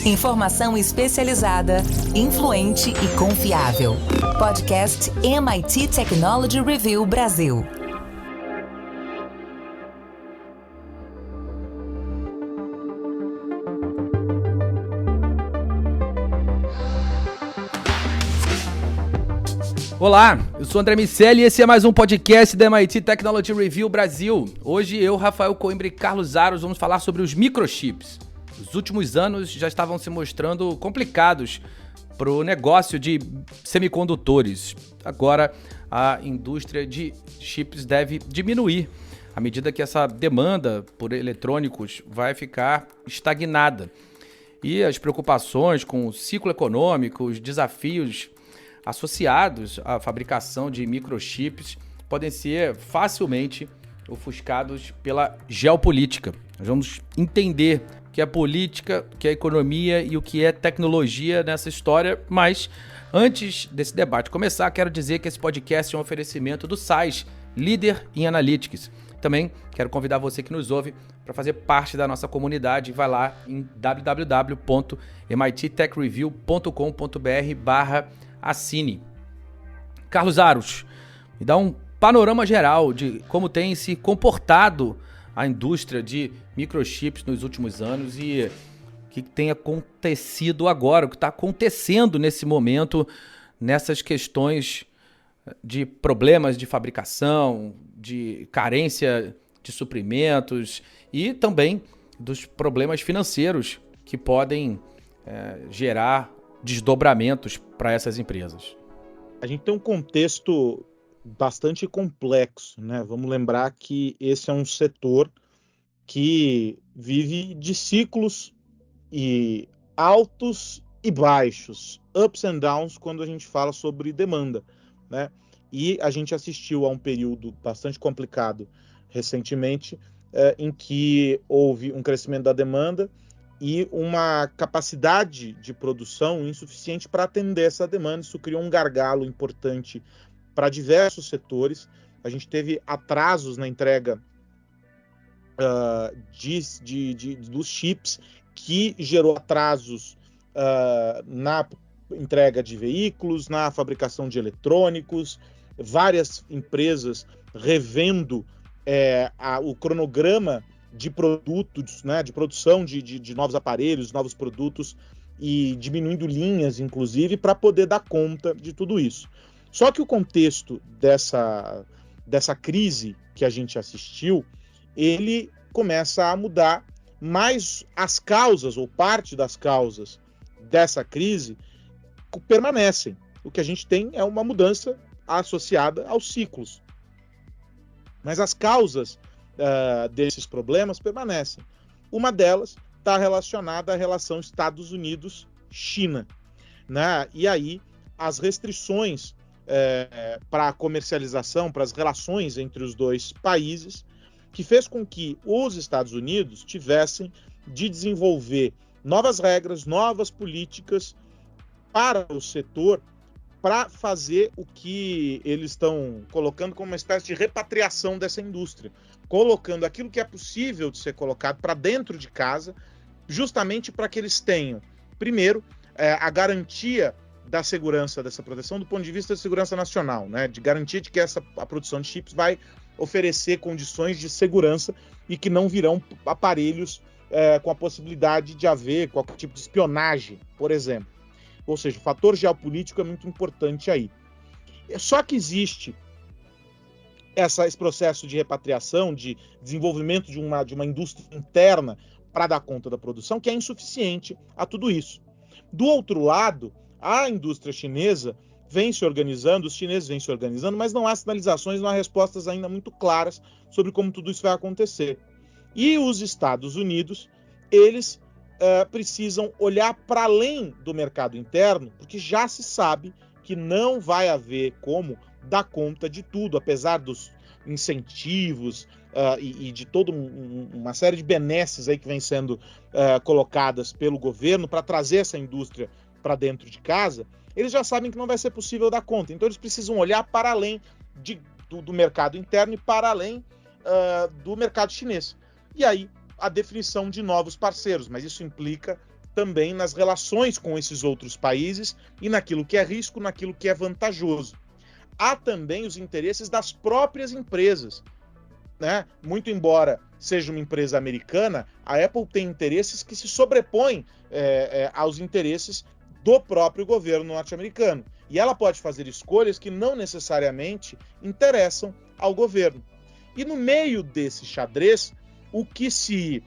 Informação especializada, influente e confiável. Podcast MIT Technology Review Brasil. Olá, eu sou André Miceli e esse é mais um podcast da MIT Technology Review Brasil. Hoje eu, Rafael Coimbra e Carlos Aros vamos falar sobre os microchips. Os últimos anos já estavam se mostrando complicados para o negócio de semicondutores. Agora a indústria de chips deve diminuir à medida que essa demanda por eletrônicos vai ficar estagnada. E as preocupações com o ciclo econômico, os desafios associados à fabricação de microchips podem ser facilmente ofuscados pela geopolítica. Nós vamos entender o que é política, o que é economia e o que é tecnologia nessa história, mas antes desse debate começar, quero dizer que esse podcast é um oferecimento do SAIS, líder em Analytics. Também quero convidar você que nos ouve para fazer parte da nossa comunidade. Vai lá em www.mittechreview.com.br/assine. Carlos Aros, me dá um panorama geral de como tem se comportado a indústria de microchips nos últimos anos e o que tem acontecido agora, o que está acontecendo nesse momento, nessas questões de problemas de fabricação, de carência de suprimentos e também dos problemas financeiros que podem gerar desdobramentos para essas empresas. A gente tem um contexto bastante complexo, né? Vamos lembrar que esse é um setor que vive de ciclos e altos e baixos, ups and downs, quando a gente fala sobre demanda, né? E a gente assistiu a um período bastante complicado recentemente, em que houve um crescimento da demanda e uma capacidade de produção insuficiente para atender essa demanda. Isso criou um gargalo importante para diversos setores. A gente teve atrasos na entrega dos chips, que gerou atrasos na entrega de veículos, na fabricação de eletrônicos, várias empresas revendo o cronograma de produtos, né, de produção de novos aparelhos, novos produtos, e diminuindo linhas, inclusive, para poder dar conta de tudo isso. Só que o contexto dessa crise que a gente assistiu, ele começa a mudar, mas as causas, ou parte das causas dessa crise, permanecem. O que a gente tem é uma mudança associada aos ciclos. Mas as causas desses problemas permanecem. Uma delas está relacionada à relação Estados Unidos-China, né? E aí as restrições para a comercialização, para as relações entre os dois países, que fez com que os Estados Unidos tivessem de desenvolver novas regras, novas políticas para o setor, para fazer o que eles estão colocando como uma espécie de repatriação dessa indústria, colocando aquilo que é possível de ser colocado para dentro de casa, justamente para que eles tenham, primeiro, a garantia da segurança dessa proteção do ponto de vista de segurança nacional, né? De garantia de que a produção de chips vai oferecer condições de segurança e que não virão aparelhos com a possibilidade de haver qualquer tipo de espionagem, por exemplo. Ou seja, o fator geopolítico é muito importante aí. Só que existe esse processo de repatriação, de desenvolvimento de uma indústria interna para dar conta da produção, que é insuficiente a tudo isso. Do outro lado, a indústria chinesa vem se organizando, os chineses vêm se organizando, mas não há sinalizações, não há respostas ainda muito claras sobre como tudo isso vai acontecer. E os Estados Unidos, eles precisam olhar para além do mercado interno, porque já se sabe que não vai haver como dar conta de tudo, apesar dos incentivos e de toda uma série de benesses aí que vem sendo colocadas pelo governo para trazer essa indústria para dentro de casa. Eles já sabem que não vai ser possível dar conta, então eles precisam olhar para além do mercado interno e para além do mercado chinês. E aí a definição de novos parceiros, mas isso implica também nas relações com esses outros países e naquilo que é risco, naquilo que é vantajoso. Há também os interesses das próprias empresas, né? Muito embora seja uma empresa americana, a Apple tem interesses que se sobrepõem aos interesses do próprio governo norte-americano. E ela pode fazer escolhas que não necessariamente interessam ao governo. E no meio desse xadrez, o que se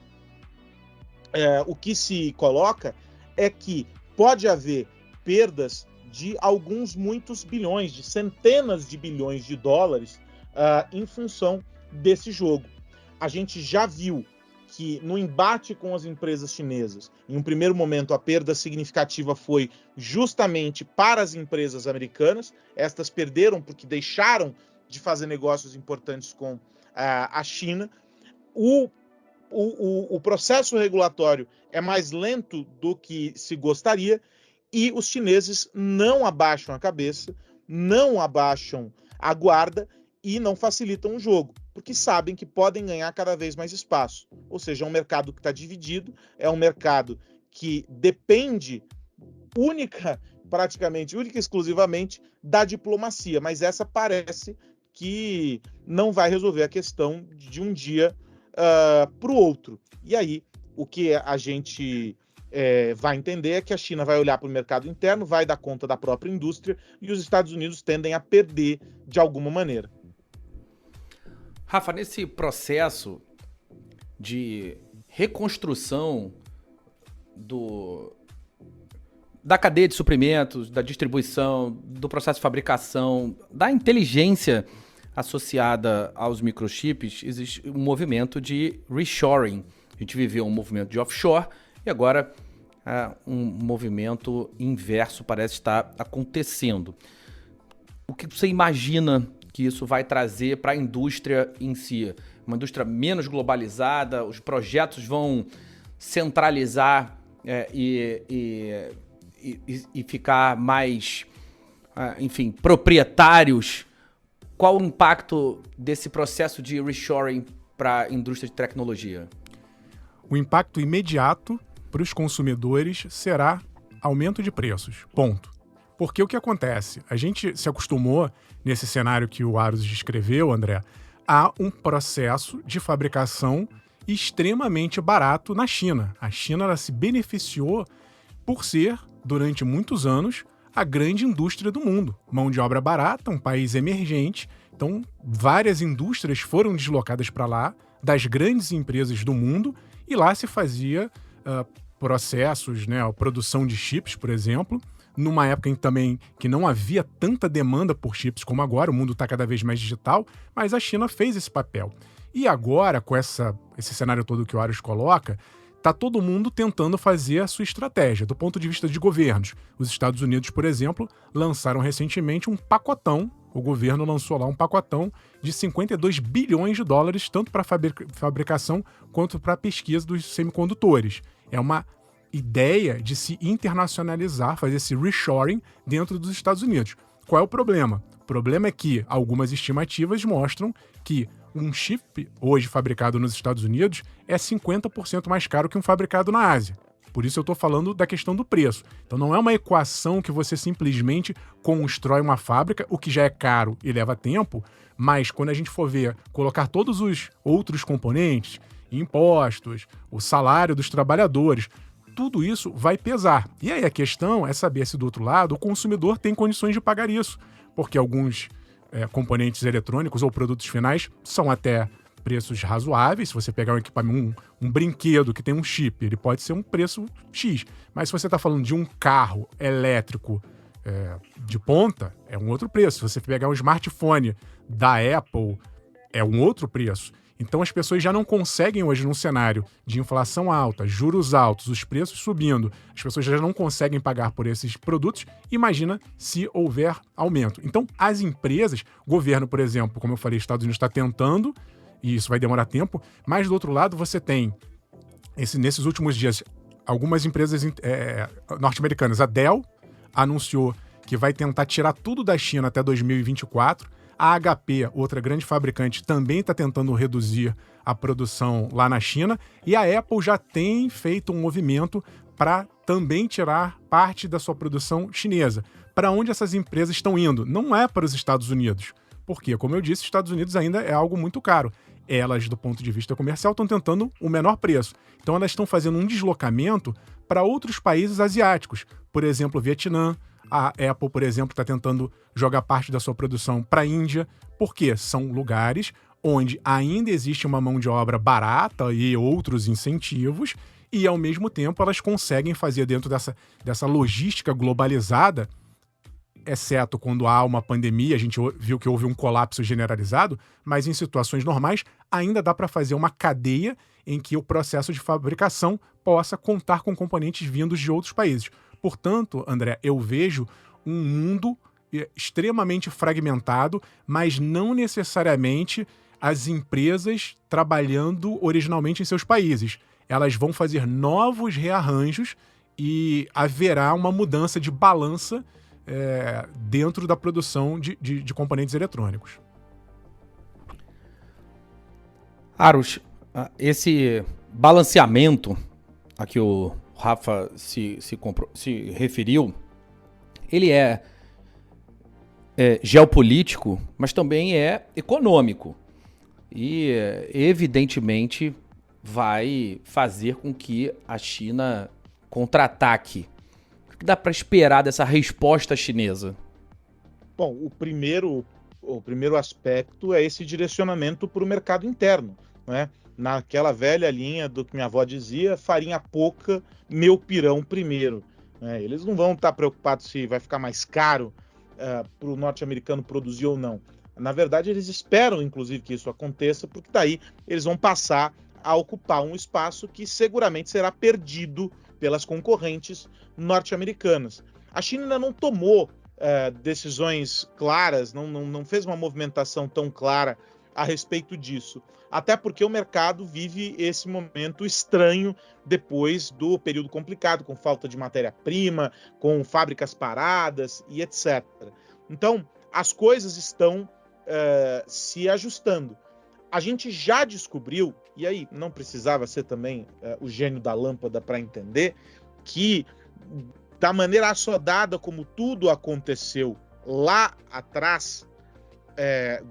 coloca é que pode haver perdas de muitos bilhões, de centenas de bilhões de dólares em função desse jogo. A gente já viu que no embate com as empresas chinesas, em um primeiro momento a perda significativa foi justamente para as empresas americanas. Estas perderam porque deixaram de fazer negócios importantes com a China. O processo regulatório é mais lento do que se gostaria e os chineses não abaixam a cabeça, não abaixam a guarda e não facilitam o jogo, porque sabem que podem ganhar cada vez mais espaço. Ou seja, é um mercado que está dividido, é um mercado que depende praticamente única e exclusivamente da diplomacia, mas essa parece que não vai resolver a questão de um dia para o outro. E aí, o que a gente vai entender é que a China vai olhar para o mercado interno, vai dar conta da própria indústria e os Estados Unidos tendem a perder de alguma maneira. Rafa, nesse processo de reconstrução da cadeia de suprimentos, da distribuição, do processo de fabricação, da inteligência associada aos microchips, existe um movimento de reshoring. A gente viveu um movimento de offshore e agora um movimento inverso parece estar acontecendo. O que você imagina que isso vai trazer para a indústria em si? Uma indústria menos globalizada, os projetos vão centralizar e ficar mais, enfim, proprietários. Qual o impacto desse processo de reshoring para a indústria de tecnologia? O impacto imediato para os consumidores será aumento de preços, ponto. Porque o que acontece? A gente se acostumou, nesse cenário que o Aros descreveu, André, a um processo de fabricação extremamente barato na China. A China ela se beneficiou por ser, durante muitos anos, a grande indústria do mundo. Mão de obra barata, um país emergente. Então, várias indústrias foram deslocadas para lá, das grandes empresas do mundo, e lá se fazia processos, né, a produção de chips, por exemplo, numa época em também que não havia tanta demanda por chips como agora, o mundo está cada vez mais digital, mas a China fez esse papel. E agora, com esse cenário todo que o Aros coloca, está todo mundo tentando fazer a sua estratégia, do ponto de vista de governos. Os Estados Unidos, por exemplo, lançaram recentemente um pacotão, o governo lançou lá um pacotão de 52 bilhões de dólares, tanto para fabricação quanto para pesquisa dos semicondutores. É uma ideia de se internacionalizar, fazer esse reshoring dentro dos Estados Unidos. Qual é o problema? O problema é que algumas estimativas mostram que um chip hoje fabricado nos Estados Unidos é 50% mais caro que um fabricado na Ásia. Por isso eu estou falando da questão do preço. Então não é uma equação que você simplesmente constrói uma fábrica, o que já é caro e leva tempo, mas quando a gente for ver, colocar todos os outros componentes, impostos, o salário dos trabalhadores, tudo isso vai pesar. E aí a questão é saber se do outro lado o consumidor tem condições de pagar isso, porque alguns componentes eletrônicos ou produtos finais são até preços razoáveis. Se você pegar um equipamento, um brinquedo que tem um chip, ele pode ser um preço X. Mas se você está falando de um carro elétrico de ponta, é um outro preço. Se você pegar um smartphone da Apple, é um outro preço. Então as pessoas já não conseguem hoje, num cenário de inflação alta, juros altos, os preços subindo, as pessoas já não conseguem pagar por esses produtos. Imagina se houver aumento. Então as empresas, o governo, por exemplo, como eu falei, os Estados Unidos está tentando, e isso vai demorar tempo, mas do outro lado você tem, nesses últimos dias, algumas empresas norte-americanas. A Dell anunciou que vai tentar tirar tudo da China até 2024. A HP, outra grande fabricante, também está tentando reduzir a produção lá na China. E a Apple já tem feito um movimento para também tirar parte da sua produção chinesa. Para onde essas empresas estão indo? Não é para os Estados Unidos. Porque, como eu disse, os Estados Unidos ainda é algo muito caro. Elas, do ponto de vista comercial, estão tentando o menor preço. Então, elas estão fazendo um deslocamento para outros países asiáticos. Por exemplo, o Vietnã. A Apple, por exemplo, está tentando jogar parte da sua produção para a Índia. Porque são lugares onde ainda existe uma mão de obra barata e outros incentivos, e, ao mesmo tempo, elas conseguem fazer dentro dessa logística globalizada, exceto quando há uma pandemia, a gente viu que houve um colapso generalizado, mas em situações normais ainda dá para fazer uma cadeia em que o processo de fabricação possa contar com componentes vindos de outros países. Portanto, André, eu vejo um mundo extremamente fragmentado, mas não necessariamente as empresas trabalhando originalmente em seus países. Elas vão fazer novos rearranjos e haverá uma mudança de balança dentro da produção de componentes eletrônicos. Aros, esse balanceamento a que o Rafa se referiu, ele é geopolítico, mas também é econômico. E, evidentemente, vai fazer com que a China contra-ataque. O que dá para esperar dessa resposta chinesa? Bom, o primeiro aspecto é esse direcionamento para o mercado interno, né? Naquela velha linha do que minha avó dizia, farinha pouca, meu pirão primeiro. Né? Eles não vão estar preocupados se vai ficar mais caro para o norte-americano produzir ou não. Na verdade, eles esperam, inclusive, que isso aconteça, porque daí eles vão passar a ocupar um espaço que seguramente será perdido pelas concorrentes norte-americanas. A China ainda não tomou decisões claras, não fez uma movimentação tão clara a respeito disso. Até porque o mercado vive esse momento estranho depois do período complicado, com falta de matéria-prima, com fábricas paradas e etc. Então, as coisas estão se ajustando. A gente já descobriu, e aí não precisava ser também o gênio da lâmpada para entender, que da maneira assodada como tudo aconteceu lá atrás,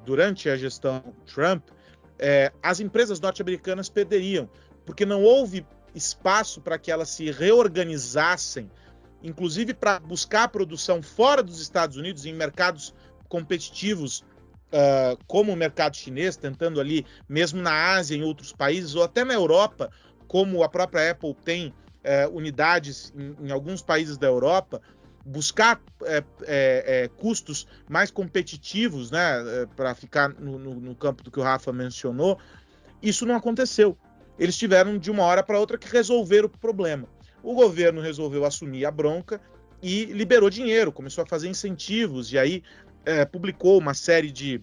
durante a gestão Trump, as empresas norte-americanas perderiam, porque não houve espaço para que elas se reorganizassem, inclusive para buscar a produção fora dos Estados Unidos, em mercados competitivos, como o mercado chinês, tentando ali, mesmo na Ásia, em outros países, ou até na Europa, como a própria Apple tem unidades em alguns países da Europa, buscar custos mais competitivos, né, para ficar no campo do que o Rafa mencionou. Isso não aconteceu. Eles tiveram de uma hora para outra que resolver o problema. O governo resolveu assumir a bronca e liberou dinheiro, começou a fazer incentivos, e aí publicou uma série de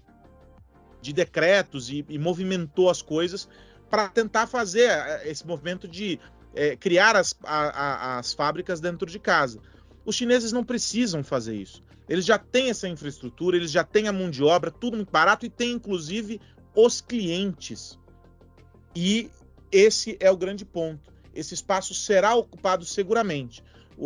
decretos e movimentou as coisas para tentar fazer esse movimento de criar as fábricas dentro de casa. Os chineses não precisam fazer isso. Eles já têm essa infraestrutura, eles já têm a mão de obra, tudo muito barato, e têm, inclusive, os clientes. E esse é o grande ponto. Esse espaço será ocupado seguramente.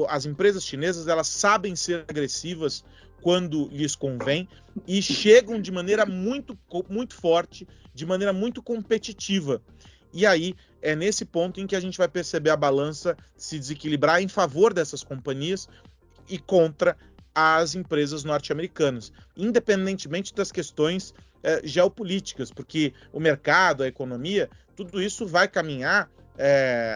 As empresas chinesas, elas sabem ser agressivas quando lhes convém e chegam de maneira muito, muito forte, de maneira muito competitiva. E aí é nesse ponto em que a gente vai perceber a balança se desequilibrar em favor dessas companhias e contra as empresas norte-americanas, independentemente das questões geopolíticas, porque o mercado, a economia, tudo isso vai caminhar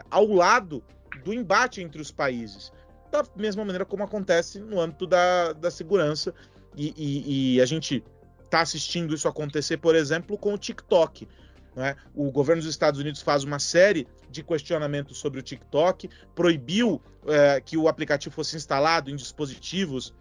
ao lado do embate entre os países, da mesma maneira como acontece no âmbito da segurança, e a gente está assistindo isso acontecer, por exemplo, com o TikTok. Né? O governo dos Estados Unidos faz uma série de questionamentos sobre o TikTok, proibiu que o aplicativo fosse instalado em dispositivos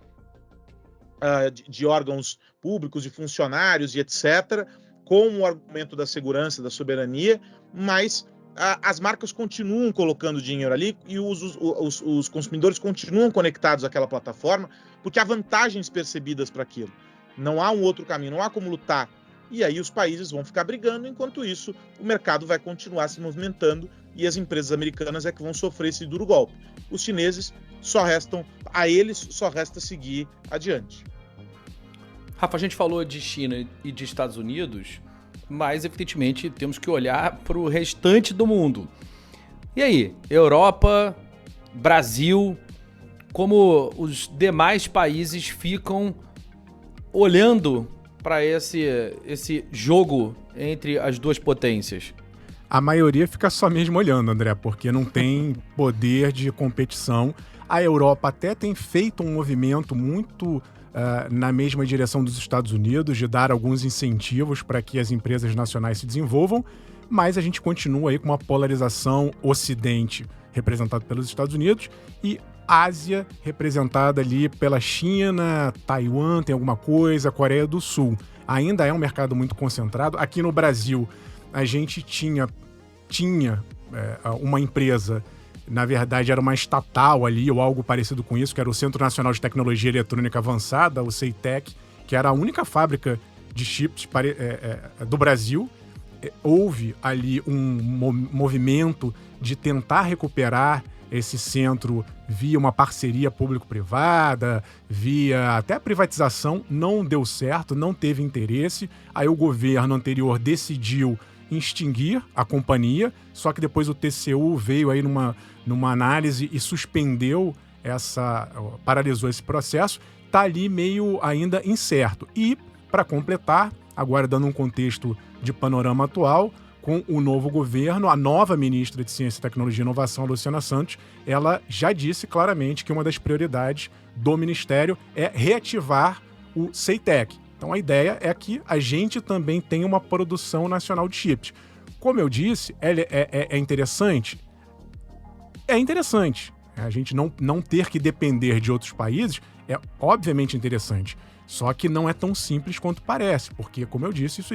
de órgãos públicos, de funcionários e etc., com o argumento da segurança, da soberania, mas as marcas continuam colocando dinheiro ali e os consumidores continuam conectados àquela plataforma, porque há vantagens percebidas para aquilo. Não há um outro caminho, não há como lutar. e aí os países vão ficar brigando, enquanto isso o mercado vai continuar se movimentando e as empresas americanas é que vão sofrer esse duro golpe. Os chineses só resta seguir adiante. Rafa, a gente falou de China e de Estados Unidos, mas evidentemente temos que olhar para o restante do mundo. E aí, Europa, Brasil, como os demais países ficam olhando para esse jogo entre as duas potências? A maioria fica só mesmo olhando, André, porque não tem poder de competição. A Europa até tem feito um movimento muito na mesma direção dos Estados Unidos, de dar alguns incentivos para que as empresas nacionais se desenvolvam, mas a gente continua aí com uma polarização Ocidente representado pelos Estados Unidos e Ásia representada ali pela China, Taiwan tem alguma coisa, Coreia do Sul. Ainda é um mercado muito concentrado. Aqui no Brasil, a gente tinha uma empresa, na verdade era uma estatal ali, ou algo parecido com isso, que era o Centro Nacional de Tecnologia Eletrônica Avançada, o CEITEC, que era a única fábrica de chips do Brasil. Houve ali um movimento de tentar recuperar esse centro via uma parceria público-privada, via até privatização, não deu certo, não teve interesse. Aí o governo anterior decidiu extinguir a companhia, só que depois o TCU veio aí numa análise e paralisou esse processo. Está ali meio ainda incerto. E, para completar, agora dando um contexto de panorama atual, com o novo governo, a nova ministra de Ciência, Tecnologia e Inovação, Luciana Santos, ela já disse claramente que uma das prioridades do Ministério é reativar o CEITEC. Então a ideia é que a gente também tenha uma produção nacional de chips. Como eu disse, é interessante? É interessante. A gente não ter que depender de outros países é obviamente interessante. Só que não é tão simples quanto parece, porque, como eu disse, isso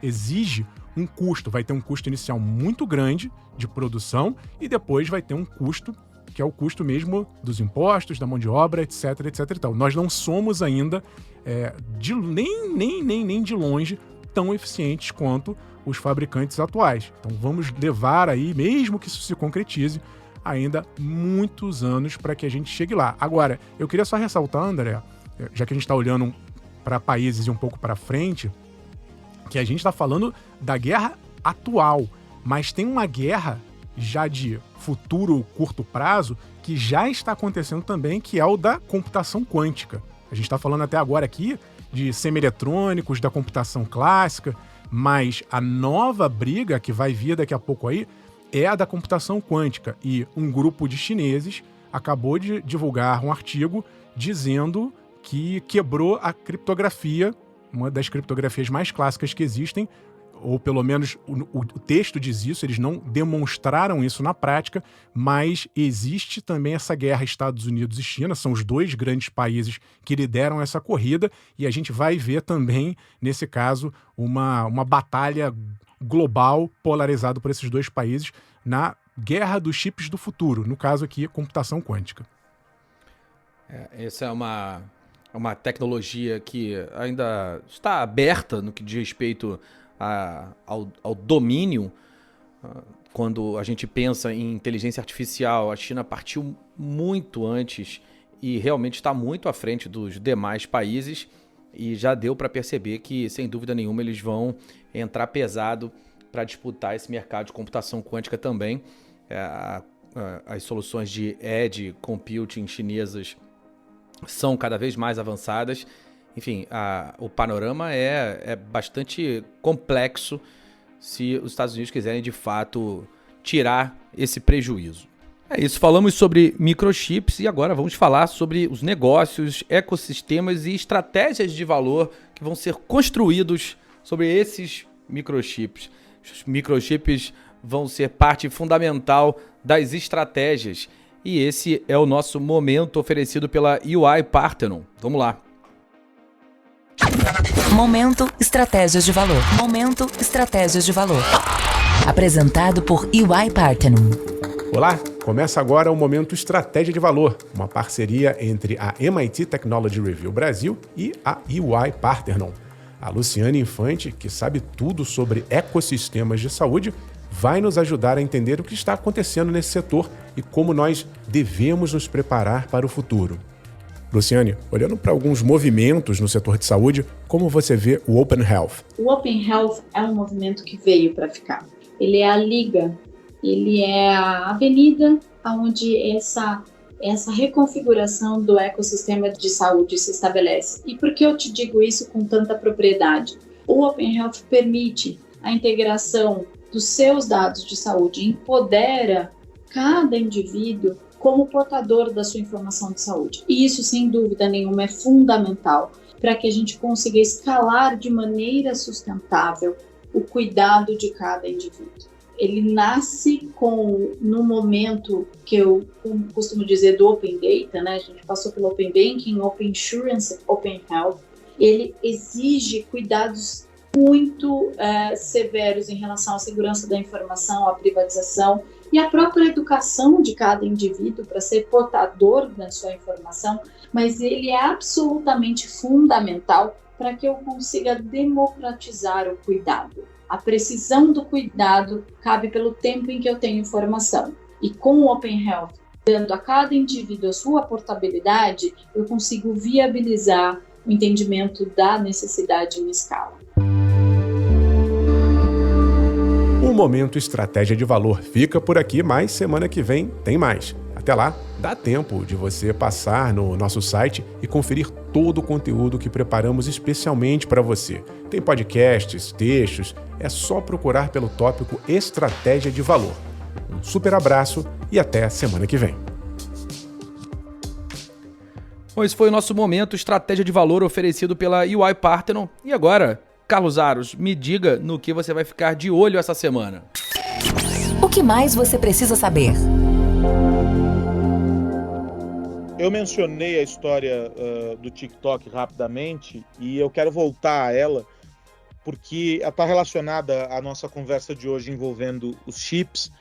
exige um custo. Vai ter um custo inicial muito grande de produção e depois vai ter um custo que é o custo mesmo dos impostos, da mão de obra, etc, etc e tal. Nós não somos ainda nem de longe tão eficientes quanto os fabricantes atuais. Então vamos levar aí, mesmo que isso se concretize, ainda muitos anos para que a gente chegue lá. Agora, eu queria só ressaltar, André, já que a gente está olhando para países e um pouco para frente, que a gente está falando da guerra atual, mas tem uma guerra já de futuro curto prazo que já está acontecendo também, que é o da computação quântica. A gente está falando até agora aqui de semieletrônicos, da computação clássica, mas a nova briga que vai vir daqui a pouco aí é a da computação quântica. E um grupo de chineses acabou de divulgar um artigo dizendo que quebrou a criptografia, uma das criptografias mais clássicas que existem, ou pelo menos o texto diz isso, eles não demonstraram isso na prática, mas existe também essa guerra Estados Unidos e China, são os dois grandes países que lideram essa corrida, e a gente vai ver também, nesse caso, uma batalha global polarizada por esses dois países na guerra dos chips do futuro, no caso aqui, computação quântica. Essa é uma tecnologia que ainda está aberta no que diz respeito ao domínio. Quando a gente pensa em inteligência artificial, a China partiu muito antes e realmente está muito à frente dos demais países, e já deu para perceber que, sem dúvida nenhuma, eles vão entrar pesado para disputar esse mercado de computação quântica também. As soluções de edge computing chinesas são cada vez mais avançadas. Enfim, o panorama é bastante complexo se os Estados Unidos quiserem, de fato, tirar esse prejuízo. É isso, falamos sobre microchips e agora vamos falar sobre os negócios, ecossistemas e estratégias de valor que vão ser construídos sobre esses microchips. Os microchips vão ser parte fundamental das estratégias e esse é o nosso momento oferecido pela UI Parthenon. Vamos lá. Momento Estratégias de Valor. Momento Estratégias de Valor. Apresentado por UI Parthenon. Olá, começa agora o Momento Estratégia de Valor, uma parceria entre a MIT Technology Review Brasil e a UI Parthenon. A Luciane Infante, que sabe tudo sobre ecossistemas de saúde, vai nos ajudar a entender o que está acontecendo nesse setor e como nós devemos nos preparar para o futuro. Luciane, olhando para alguns movimentos no setor de saúde, como você vê o Open Health? O Open Health é um movimento que veio para ficar. Ele é a liga, ele é a avenida onde essa reconfiguração do ecossistema de saúde se estabelece. E por que eu te digo isso com tanta propriedade? O Open Health permite a integração dos seus dados de saúde, empodera cada indivíduo como portador da sua informação de saúde. E isso, sem dúvida nenhuma, é fundamental para que a gente consiga escalar de maneira sustentável o cuidado de cada indivíduo. Ele nasce no momento que eu costumo dizer do Open Data, né? A gente passou pelo Open Banking, Open Insurance, Open Health. Ele exige cuidados muito severos em relação à segurança da informação, à privatização e à própria educação de cada indivíduo para ser portador da sua informação, mas ele é absolutamente fundamental para que eu consiga democratizar o cuidado. A precisão do cuidado cabe pelo tempo em que eu tenho informação. E com o Open Health, dando a cada indivíduo a sua portabilidade, eu consigo viabilizar o entendimento da necessidade em escala. O Momento Estratégia de Valor fica por aqui, mas semana que vem tem mais. Até lá, dá tempo de você passar no nosso site e conferir todo o conteúdo que preparamos especialmente para você. Tem podcasts, textos, é só procurar pelo tópico Estratégia de Valor. Um super abraço e até a semana que vem. Bom, esse foi o nosso Momento Estratégia de Valor oferecido pela UI Parthenon. E agora, Carlos Aros, me diga no que você vai ficar de olho essa semana. O que mais você precisa saber? Eu mencionei a história do TikTok rapidamente e eu quero voltar a ela porque ela está relacionada à nossa conversa de hoje envolvendo os chips,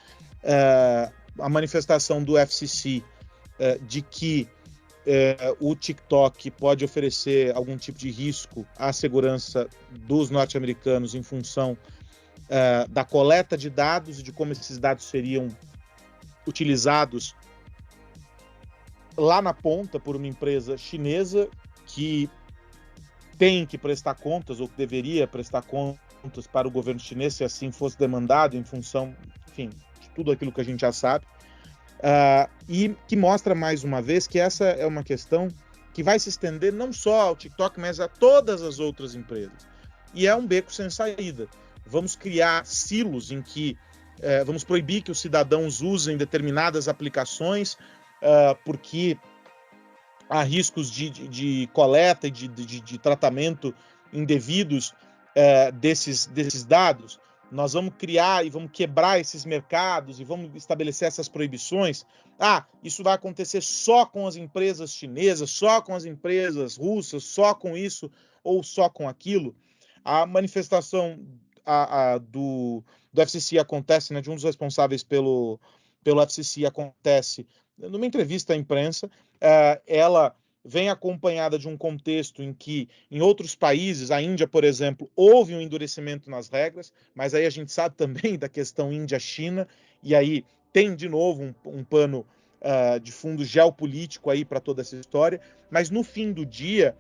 a manifestação do FCC de que o TikTok pode oferecer algum tipo de risco à segurança dos norte-americanos em função da coleta de dados e de como esses dados seriam utilizados lá na ponta por uma empresa chinesa que tem que prestar contas ou que deveria prestar contas para o governo chinês se assim fosse demandado em função, enfim, de tudo aquilo que a gente já sabe. E que mostra mais uma vez que essa é uma questão que vai se estender não só ao TikTok, mas a todas as outras empresas. E é um beco sem saída. Vamos criar silos em que vamos proibir que os cidadãos usem determinadas aplicações porque há riscos de coleta e de tratamento indevidos desses dados. Nós vamos criar e vamos quebrar esses mercados e vamos estabelecer essas proibições. Isso vai acontecer só com as empresas chinesas, só com as empresas russas, só com isso ou só com aquilo. A manifestação do FCC acontece, né, de um dos responsáveis pelo FCC acontece numa entrevista à imprensa. Ela vem acompanhada de um contexto em que, em outros países, a Índia, por exemplo, houve um endurecimento nas regras, mas aí a gente sabe também da questão Índia-China, e aí tem, de novo, um pano de fundo geopolítico aí para toda essa história, mas no fim do dia,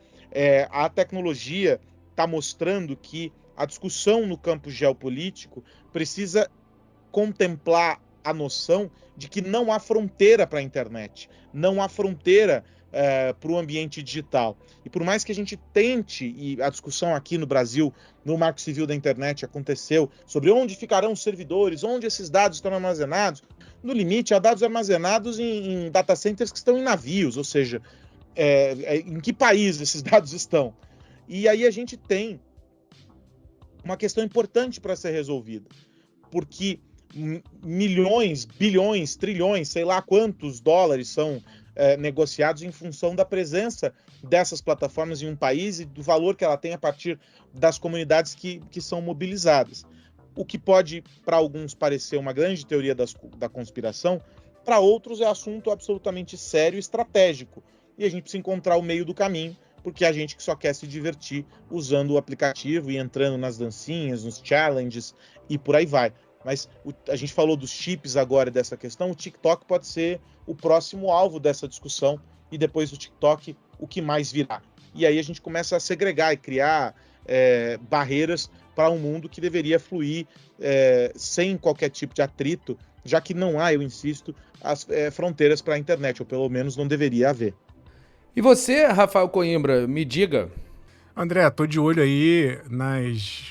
a tecnologia está mostrando que a discussão no campo geopolítico precisa contemplar a noção de que não há fronteira para a internet, não há fronteira para o ambiente digital. E por mais que a gente tente, e a discussão aqui no Brasil, no Marco Civil da Internet aconteceu, sobre onde ficarão os servidores, onde esses dados estão armazenados, no limite há dados armazenados em data centers que estão em navios, ou seja, em que país esses dados estão? E aí a gente tem uma questão importante para ser resolvida, porque milhões, bilhões, trilhões, sei lá quantos dólares são negociados em função da presença dessas plataformas em um país e do valor que ela tem a partir das comunidades que são mobilizadas. O que pode, para alguns, parecer uma grande teoria da conspiração, para outros é assunto absolutamente sério e estratégico. E a gente precisa encontrar o meio do caminho porque a gente que só quer se divertir usando o aplicativo e entrando nas dancinhas, nos challenges e por aí vai. Mas a gente falou dos chips agora dessa questão, o TikTok pode ser o próximo alvo dessa discussão e depois do TikTok o que mais virá. E aí a gente começa a segregar e criar barreiras para um mundo que deveria fluir sem qualquer tipo de atrito, já que não há, eu insisto, as fronteiras para a internet, ou pelo menos não deveria haver. E você, Rafael Coimbra, me diga. André, tô de olho aí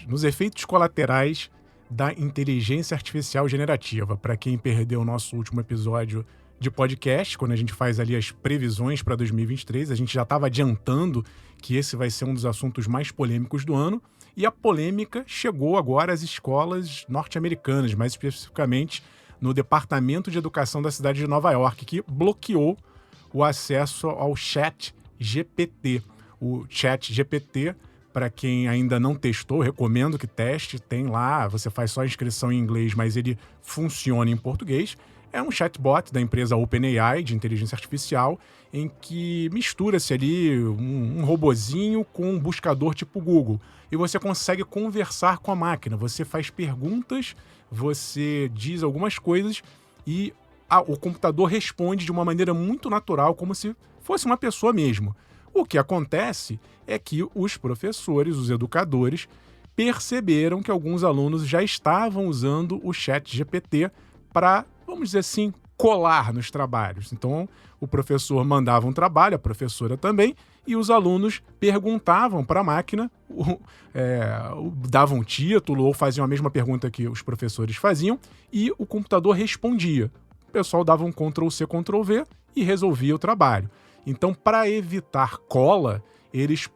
nos efeitos colaterais da inteligência artificial generativa. Para quem perdeu o nosso último episódio de podcast, quando a gente faz ali as previsões para 2023, a gente já estava adiantando que esse vai ser um dos assuntos mais polêmicos do ano, e a polêmica chegou agora às escolas norte-americanas, mais especificamente no Departamento de Educação da cidade de Nova York, que bloqueou o acesso ao Chat GPT. O Chat GPT, para quem ainda não testou, recomendo que teste, tem lá, você faz só a inscrição em inglês, mas ele funciona em português. É um chatbot da empresa OpenAI, de inteligência artificial, em que mistura-se ali um robozinho com um buscador tipo Google. E você consegue conversar com a máquina. Você faz perguntas, você diz algumas coisas e o computador responde de uma maneira muito natural, como se fosse uma pessoa mesmo. O que acontece é que os professores, os educadores, perceberam que alguns alunos já estavam usando o ChatGPT para, vamos dizer assim, colar nos trabalhos. Então, o professor mandava um trabalho, a professora também, e os alunos perguntavam para a máquina, davam um título ou faziam a mesma pergunta que os professores faziam, e o computador respondia. O pessoal dava um Ctrl+C, Ctrl+V e resolvia o trabalho. Então, para evitar cola, eles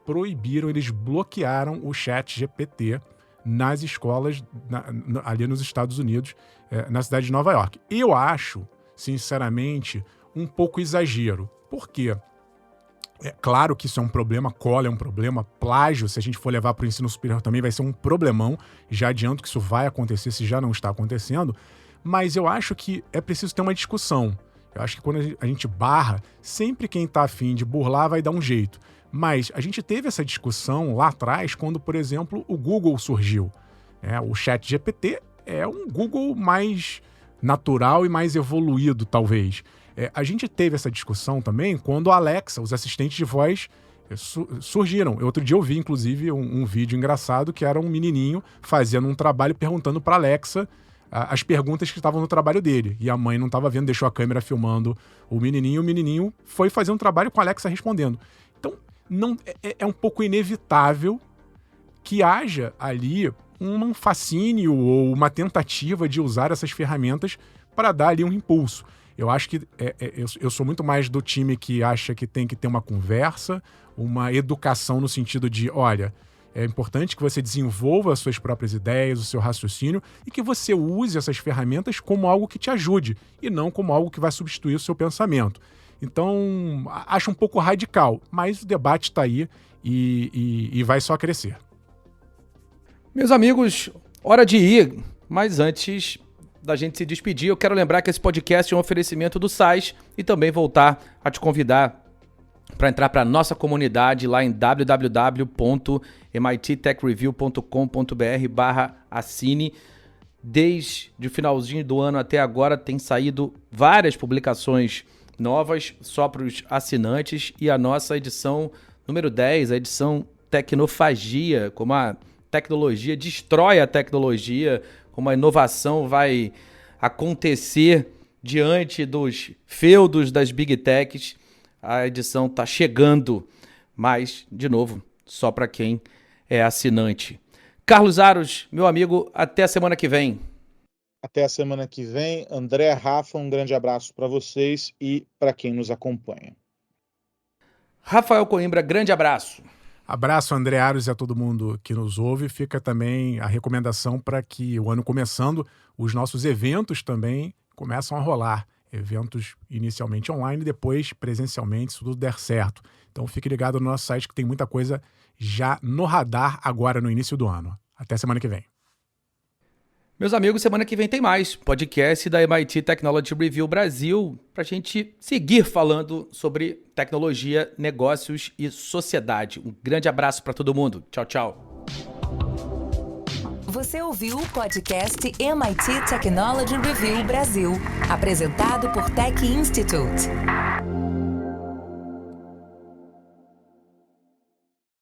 bloquearam o ChatGPT nas escolas ali nos Estados Unidos, na cidade de Nova York. Eu acho, sinceramente, um pouco exagero. Por quê? É claro que isso é um problema, cola é um problema, plágio, se a gente for levar para o ensino superior também vai ser um problemão. Já adianto que isso vai acontecer, se já não está acontecendo. Mas eu acho que é preciso ter uma discussão. Eu acho que quando a gente barra, sempre quem está afim de burlar vai dar um jeito. Mas a gente teve essa discussão lá atrás quando, por exemplo, o Google surgiu. O ChatGPT é um Google mais natural e mais evoluído, talvez. A gente teve essa discussão também quando a Alexa, os assistentes de voz, surgiram. Outro dia eu vi, inclusive, um vídeo engraçado que era um menininho fazendo um trabalho perguntando para a Alexa as perguntas que estavam no trabalho dele. E a mãe não estava vendo, deixou a câmera filmando o menininho foi fazer um trabalho com a Alexa respondendo. Então, é um pouco inevitável que haja ali um fascínio ou uma tentativa de usar essas ferramentas para dar ali um impulso. Eu acho que eu sou muito mais do time que acha que tem que ter uma conversa, uma educação no sentido de, olha, é importante que você desenvolva as suas próprias ideias, o seu raciocínio e que você use essas ferramentas como algo que te ajude e não como algo que vai substituir o seu pensamento. Então, acho um pouco radical, mas o debate está aí e vai só crescer. Meus amigos, hora de ir, mas antes da gente se despedir, eu quero lembrar que esse podcast é um oferecimento do SAIS e também voltar a te convidar para entrar para a nossa comunidade lá em www.mittechreview.com.br/assine. Desde o finalzinho do ano até agora tem saído várias publicações novas só para os assinantes e a nossa edição número 10, a edição Tecnofagia, como a tecnologia destrói a tecnologia, como a inovação vai acontecer diante dos feudos das Big Techs. A edição está chegando, mas, de novo, só para quem é assinante. Carlos Aros, meu amigo, até a semana que vem. Até a semana que vem. André, Rafa, um grande abraço para vocês e para quem nos acompanha. Rafael Coimbra, grande abraço. Abraço, André Aros, e a todo mundo que nos ouve. Fica também a recomendação para que o ano começando, os nossos eventos também começam a rolar. Eventos inicialmente online, depois presencialmente, se tudo der certo. Então fique ligado no nosso site que tem muita coisa já no radar agora no início do ano. Até semana que vem. Meus amigos, semana que vem tem mais podcast da MIT Technology Review Brasil para a gente seguir falando sobre tecnologia, negócios e sociedade. Um grande abraço para todo mundo. Tchau, tchau. Você ouviu o podcast MIT Technology Review Brasil, apresentado por Tech Institute.